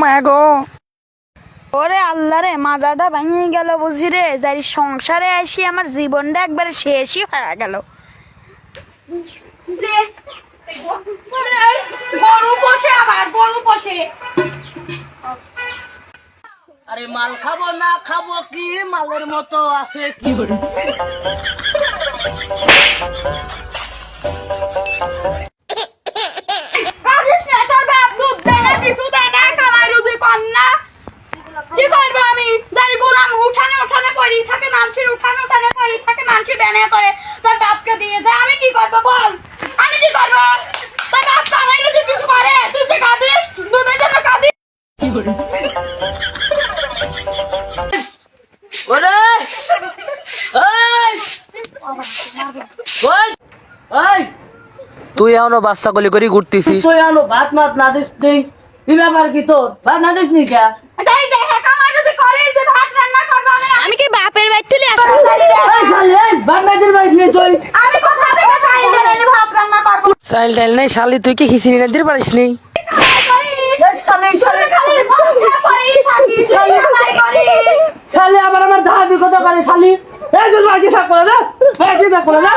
মা গো ওরে আল্লাহ রে মাজাটা ভেঙে গেল বুঝি রে, যাই সংসারে আসি আমার জীবনটা একবারে শেষই হয়ে গেল। গরু পোষে আবার গরু পোষে। আরে মাল খাবো না খাবো কি, মালের মতো আছে কি করে। কি করবো আমি? দাঁড়ি গোলাম উঠানে উঠানে পড়ি থাকে, মানুষের উঠানে উঠানে পড়ি থাকে, মানুষের দেনে করে তোর বাপকে দিয়ে যায়। আমি কি করবো বল? আমি কি করবো? তোর বাপ কামাইলে তুই কিছু করে, তুই যে কাঁদিস, দুধের জন্য কাঁদিস। কি করে ওরে তুই এখনো বাচ্চা কলি করে ঘুরতেছিস? তুই আনো ভাত মাত না দিস নেই, কি ব্যাপার কি তোর? ভাত না দিস নি কে? আমি কি বাপের বাড়ি থেকে আসলাম? ভাত না দিস পারিস নি তুই? আমি কোথা থেকে খাই দিলে ভাত রান্না করবো? চাইল টাইল নাই শালি, তুই কি খিচুড়ি না দিতে পারিস নি? শালি আবার আমার ধার দি কথা করে শালি, এই জন্য আগে থাক করে না, আগে থাক করে না।